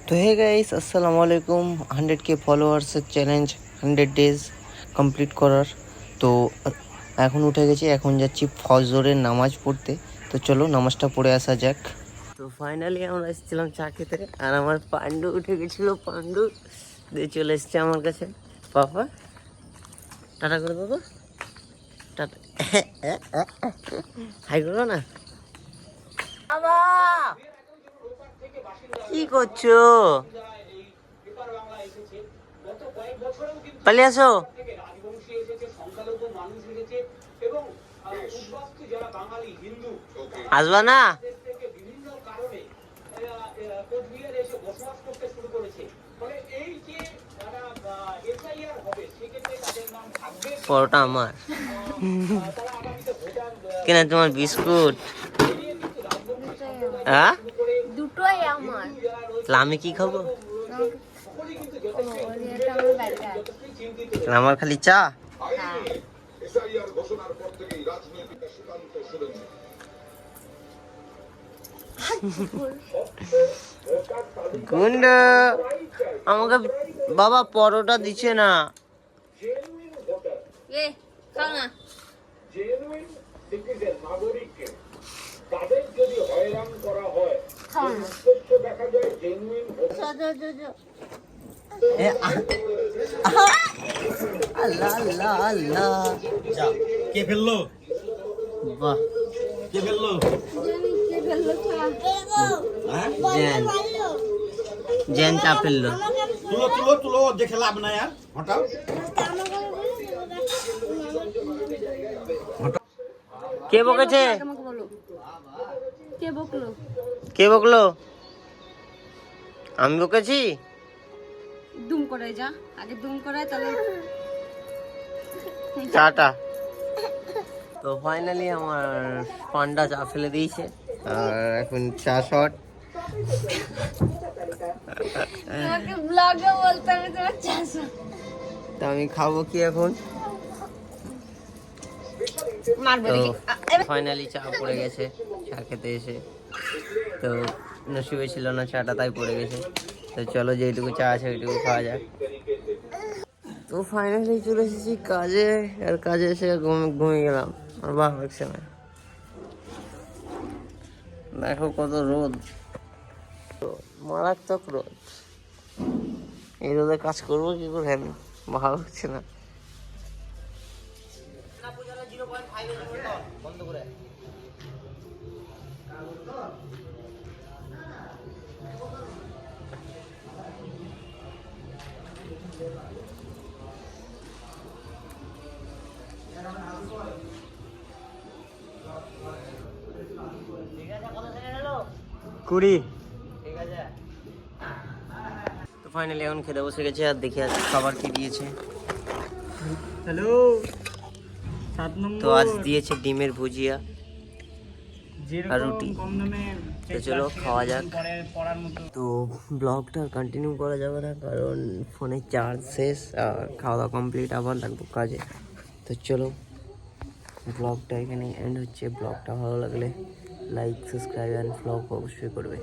তো hey guys, আসসালামু আলাইকুম। 100K ফলোয়ার্সের চ্যালেঞ্জ 100 ডেজ কমপ্লিট করার। তো এখন উঠে গেছি, এখন যাচ্ছি ফজরের নামাজ পড়তে। তো চলো নামাজটা পড়ে আসা যাক। তো ফাইনালি আমরা এসেছিলাম চা খেতে, আর আমার পান্ডু উঠে গেছিলো। পান্ডু দিয়ে চলে এসছে আমার কাছে। পাপা টাটা করে বাবা, টাটা। হাই করো না বাবা। কি করছো? পালিয়ে আসো। আসবা না? পরোটা আমার কেন? তোমার বিস্কুট? হ্যাঁ, দুটোই আমার। তাহলে আমি কি খাবো? আমার খালি চা? গুন্ড আমাকে বাবা পরোটা দিচ্ছে না। খাও না। আল্লাহ আল্লাহ আল্লাহ। কে ফেললো? বাহ, কে ফেললো? জেন জেন চা ফেললো। তুলো তুলো তুলো, দেখে লাভ নাই আর। হঠাৎ কে বকেছে? কে বকলো? কে বকলো? আমি বকেছি? দুম করে যা, আগে দুম করে তাহলে চাটা। তো ফাইনালি আমার পান্ডা চা ফেলে দিয়েছে, আর এখন চা শট। তোমাকে ব্লগে বলতে হবে তোমার চাষা। তো আমি খাবো কি এখন? মারবো তো দেখি। ফাইনালি চা পড়ে গেছে চা খেতে এসে। তো নসিবে ছিল না চাটা, তাই পড়ে গেছে। তো চলো যেটুকু চা আছে ওইটুকু খাওয়া যাক। তো ফাইনালি চলে এসেছি কাজে, আর কাজে এসে ঘুমিয়ে গেলাম, আর ভালো লাগছে না। দেখো কত রোদ, মারাত্মক রোদ। এই রোদে কাজ করবো কি করে আমি? ভালো লাগছে না। বন্ধ করে কুড়ি। ঠিক আছে। তো ফাইনালি এখন খেতে বসে গেছে, আর দেখি আজ খাবার কি দিয়েছে। হ্যালো, 7 তো নম্বর। আজ দিয়েছে ডিমের ভুজিয়া আর রুটি। কম দামে তো চলো খাওয়া যাক। পড়ার মতো। তো ব্লগটা কন্টিনিউ করা যাবে না, কারণ ফোনে চার্জ শেষ, আর খাওয়া দাওয়া কমপ্লিট, আবার লাগবো কাজে। তো চলো ব্লগটা এখানে এন্ড হচ্ছে। ব্লগটা ভালো লাগলে লাইক, সাবস্ক্রাইব অ্যান্ড ব্লগ অবশ্যই করবে।